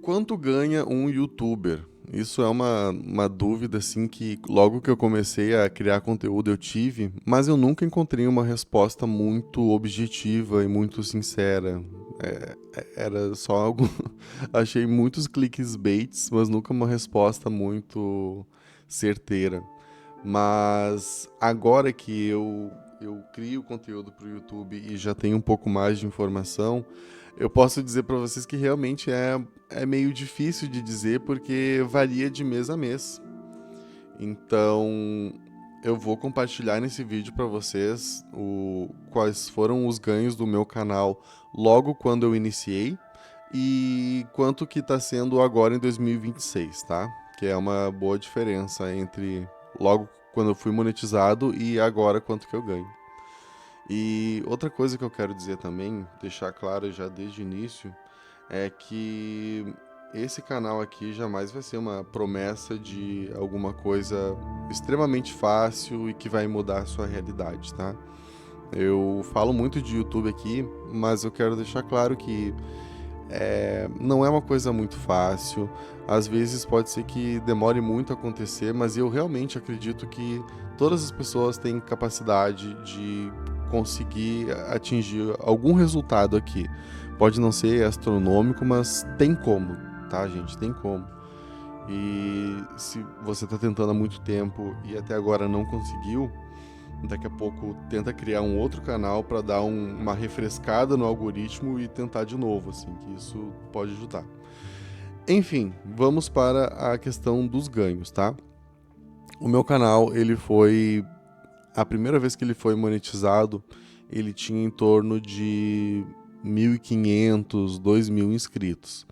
Quanto ganha um youtuber? Isso é uma dúvida assim que logo que eu comecei a criar conteúdo eu tive, mas eu nunca encontrei uma resposta muito objetiva e muito sincera. Era só algo. Achei muitos clickbaits, mas nunca uma resposta muito certeira. Mas agora que eu crio conteúdo para o YouTube e já tenho um pouco mais de informação, eu posso dizer para vocês que realmente é meio difícil de dizer porque varia de mês a mês. Então, eu vou compartilhar nesse vídeo para vocês quais foram os ganhos do meu canal logo quando eu iniciei e quanto que está sendo agora em 2026, tá? Que é uma boa diferença entre logo quando eu fui monetizado e agora quanto que eu ganho. E outra coisa que eu quero dizer também, deixar claro já desde o início, é que esse canal aqui jamais vai ser uma promessa de alguma coisa extremamente fácil e que vai mudar a sua realidade, tá? Eu falo muito de YouTube aqui, mas eu quero deixar claro que não é uma coisa muito fácil. Às vezes pode ser que demore muito a acontecer, mas eu realmente acredito que todas as pessoas têm capacidade de conseguir atingir algum resultado aqui. Pode não ser astronômico, mas tem como, tá, gente? Tem como. E se você está tentando há muito tempo e até agora não conseguiu, daqui a pouco tenta criar um outro canal para dar uma refrescada no algoritmo e tentar de novo, assim, que isso pode ajudar. Enfim, vamos para a questão dos ganhos, tá? O meu canal, ele foi a primeira vez que ele foi monetizado, ele tinha em torno de 1.500, 2.000 inscritos.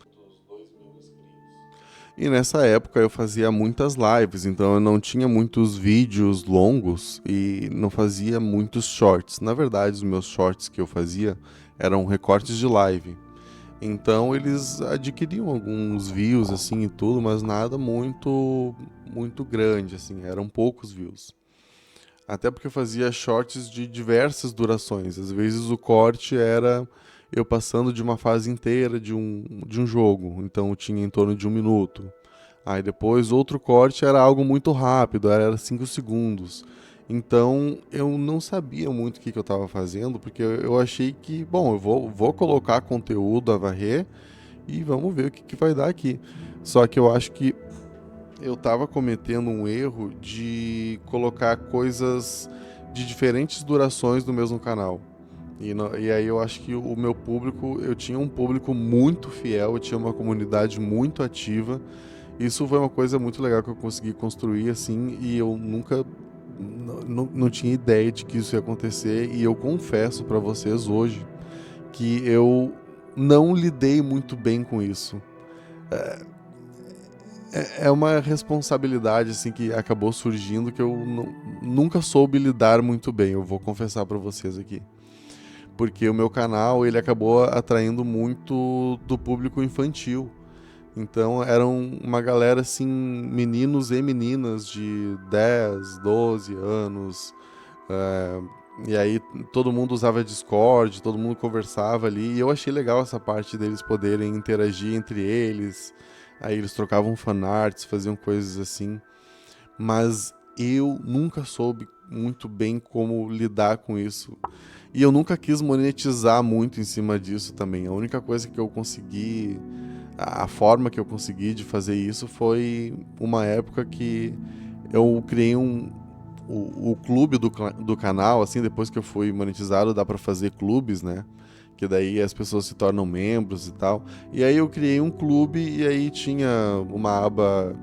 E nessa época eu fazia muitas lives, então eu não tinha muitos vídeos longos e não fazia muitos shorts. Na verdade, os meus shorts que eu fazia eram recortes de live. Então eles adquiriam alguns views assim e tudo, mas nada muito grande assim, eram poucos views. Até porque eu fazia shorts de diversas durações. Às vezes o corte era eu passando de uma fase inteira de um jogo, então eu tinha em torno de 1 minuto. Aí depois outro corte era algo muito rápido, era 5 segundos. Então eu não sabia muito o que eu estava fazendo, porque eu achei que, bom, eu vou colocar conteúdo a varrer e vamos ver o que vai dar aqui. Só que eu acho que eu estava cometendo um erro de colocar coisas de diferentes durações no mesmo canal. E aí eu acho que o meu público, eu tinha um público muito fiel, eu tinha uma comunidade muito ativa. Isso foi uma coisa muito legal que eu consegui construir assim, e eu nunca não tinha ideia de que isso ia acontecer. E eu confesso para vocês hoje que eu não lidei muito bem com isso. É uma responsabilidade assim que acabou surgindo que eu nunca soube lidar muito bem, eu vou confessar para vocês aqui. Porque o meu canal, ele acabou atraindo muito do público infantil. Então eram uma galera assim, meninos e meninas de 10, 12 anos. é, e aí todo mundo usava Discord, todo mundo conversava ali. E eu achei legal essa parte deles poderem interagir entre eles. Aí eles trocavam fanarts, faziam coisas assim. Mas eu nunca soube muito bem como lidar com isso. E eu nunca quis monetizar muito em cima disso também. A única coisa que eu consegui, a forma que eu consegui de fazer isso foi uma época que eu criei o clube do canal, assim, depois que eu fui monetizado, dá pra fazer clubes, né? Que daí as pessoas se tornam membros e tal. E aí eu criei um clube e aí tinha uma aba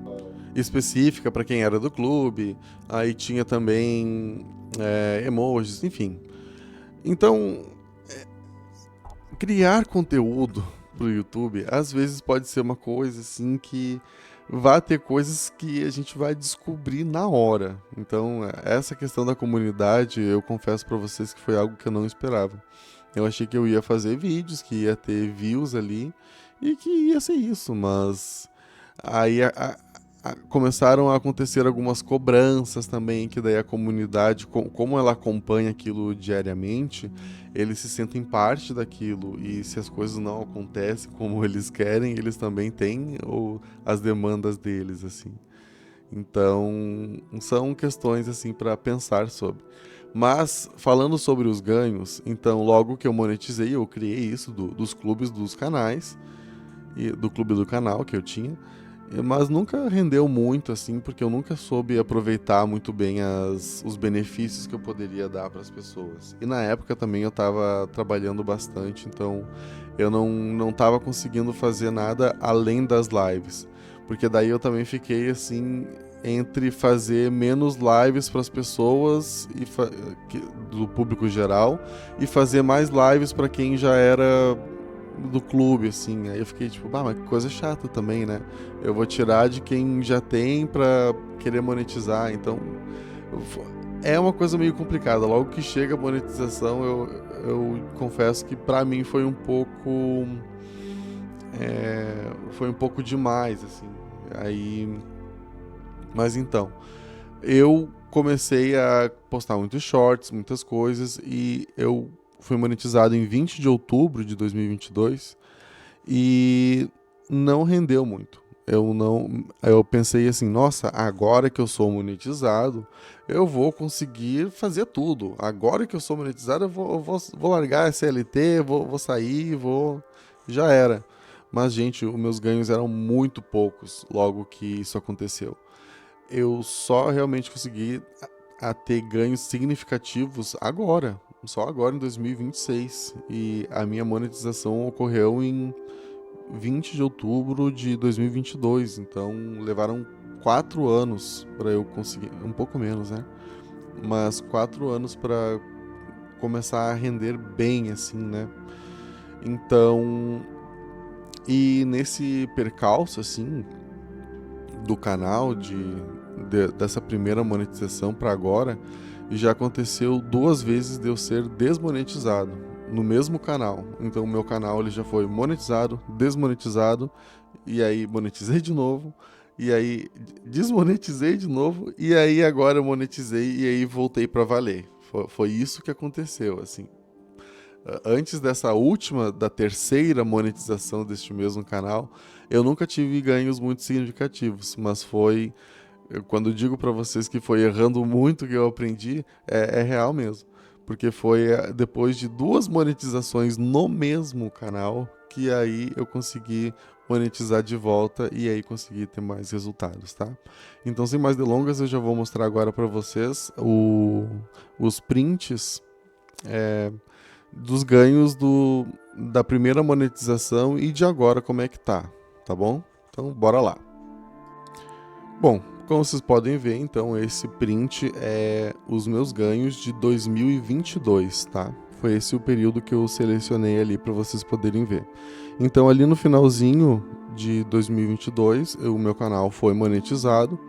específica para quem era do clube, aí tinha também emojis, enfim. Então, criar conteúdo pro YouTube às vezes pode ser uma coisa assim que vai ter coisas que a gente vai descobrir na hora. Então, essa questão da comunidade, eu confesso para vocês que foi algo que eu não esperava. Eu achei que eu ia fazer vídeos, que ia ter views ali e que ia ser isso, mas aí começaram a acontecer algumas cobranças também, que daí a comunidade, como ela acompanha aquilo diariamente, eles se sentem parte daquilo, e se as coisas não acontecem como eles querem, eles também têm as demandas deles, assim. Então, são questões assim para pensar sobre. Mas, falando sobre os ganhos, então, logo que eu monetizei, eu criei isso dos clubes dos canais, e do clube do canal que eu tinha, mas nunca rendeu muito, assim, porque eu nunca soube aproveitar muito bem os benefícios que eu poderia dar para as pessoas. E na época também eu estava trabalhando bastante, então eu não estava conseguindo fazer nada além das lives. Porque daí eu também fiquei assim entre fazer menos lives para as pessoas do público geral e fazer mais lives para quem já era do clube, assim. Aí eu fiquei tipo, mas que coisa chata também, né? Eu vou tirar de quem já tem pra querer monetizar, então é uma coisa meio complicada. Logo que chega a monetização, eu confesso que pra mim foi um pouco demais, assim. Aí, mas então, eu comecei a postar muitos shorts, muitas coisas, e eu fui monetizado em 20 de outubro de 2022 e não rendeu muito. Eu pensei assim, nossa, agora que eu sou monetizado, eu vou conseguir fazer tudo. Agora que eu sou monetizado, vou largar a CLT, vou sair, já era. Mas, gente, os meus ganhos eram muito poucos logo que isso aconteceu. Eu só realmente consegui a ter ganhos significativos agora, só agora em 2026. E a minha monetização ocorreu em 20 de outubro de 2022, então levaram 4 anos para eu conseguir, um pouco menos, né? Mas 4 anos para começar a render bem, assim, né? Então, e nesse percalço, assim, do canal, dessa primeira monetização para agora, já aconteceu 2 vezes de eu ser desmonetizado no mesmo canal. Então o meu canal ele já foi monetizado, desmonetizado, e aí monetizei de novo, e aí desmonetizei de novo, e aí agora eu monetizei e aí voltei para valer. Foi isso que aconteceu, assim. Antes da terceira monetização deste mesmo canal, eu nunca tive ganhos muito significativos, mas quando eu digo para vocês que foi errando muito que eu aprendi, é real mesmo. Porque foi depois de 2 monetizações no mesmo canal que aí eu consegui monetizar de volta e aí consegui ter mais resultados, tá? Então, sem mais delongas, eu já vou mostrar agora para vocês os prints dos ganhos da primeira monetização e de agora como é que tá bom? Então, bora lá. Bom, como vocês podem ver, então, esse print é os meus ganhos de 2022, tá? Foi esse o período que eu selecionei ali para vocês poderem ver. Então, ali no finalzinho de 2022, o meu canal foi monetizado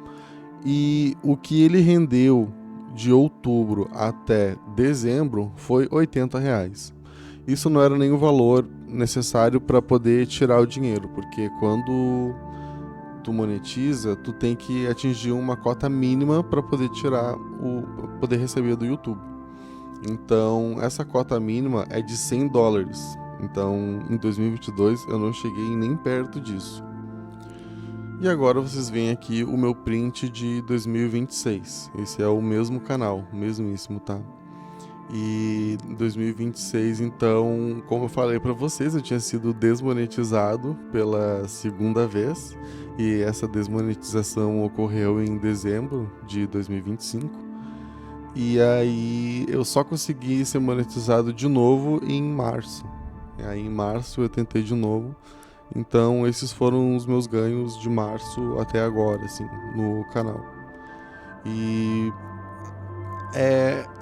e o que ele rendeu de outubro até dezembro foi R$80. Isso não era nem o valor necessário para poder tirar o dinheiro, porque quando tu monetiza, tu tem que atingir uma cota mínima para poder poder receber do YouTube. Então, essa cota mínima é de $100. Então, em 2022 eu não cheguei nem perto disso. E agora vocês veem aqui o meu print de 2026. Esse é o mesmo canal, mesmíssimo, tá? E em 2026, então, como eu falei para vocês, eu tinha sido desmonetizado pela segunda vez. E essa desmonetização ocorreu em dezembro de 2025. E aí eu só consegui ser monetizado de novo em março. E aí em março eu tentei de novo. Então esses foram os meus ganhos de março até agora, assim, no canal. E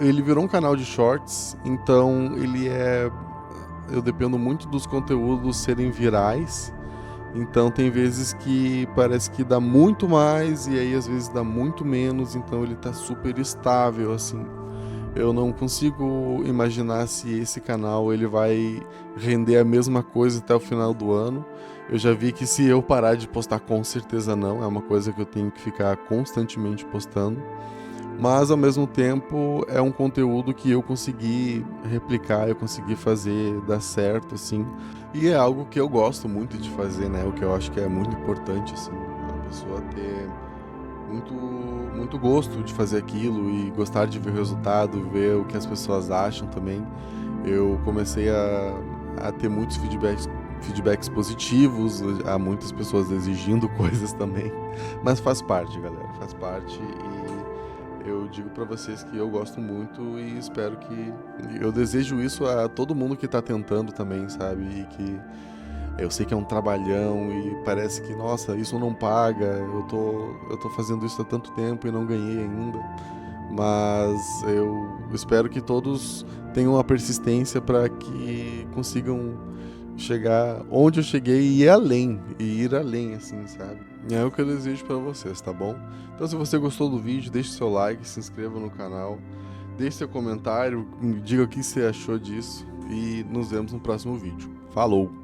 ele virou um canal de shorts, então eu dependo muito dos conteúdos serem virais. Então tem vezes que parece que dá muito mais e aí às vezes dá muito menos, então ele tá super estável, assim. Eu não consigo imaginar se esse canal ele vai render a mesma coisa até o final do ano. Eu já vi que se eu parar de postar, com certeza não. É uma coisa que eu tenho que ficar constantemente postando. Mas ao mesmo tempo é um conteúdo que eu consegui replicar, eu consegui fazer dar certo, assim. E é algo que eu gosto muito de fazer, né? O que eu acho que é muito importante, assim, a pessoa ter muito gosto de fazer aquilo e gostar de ver o resultado, ver o que as pessoas acham também. Eu comecei a ter muitos feedbacks positivos, há muitas pessoas exigindo coisas também, mas faz parte, galera, faz parte e eu digo pra vocês que eu gosto muito e espero que eu desejo isso a todo mundo que tá tentando também, sabe? E que eu sei que é um trabalhão e parece que, nossa, isso não paga, eu tô fazendo isso há tanto tempo e não ganhei ainda. Mas eu espero que todos tenham a persistência para que consigam chegar onde eu cheguei e ir além, assim, sabe? É o que eu desejo para vocês, tá bom? Então, se você gostou do vídeo, deixe seu like, se inscreva no canal, deixe seu comentário, me diga o que você achou disso e nos vemos no próximo vídeo. Falou!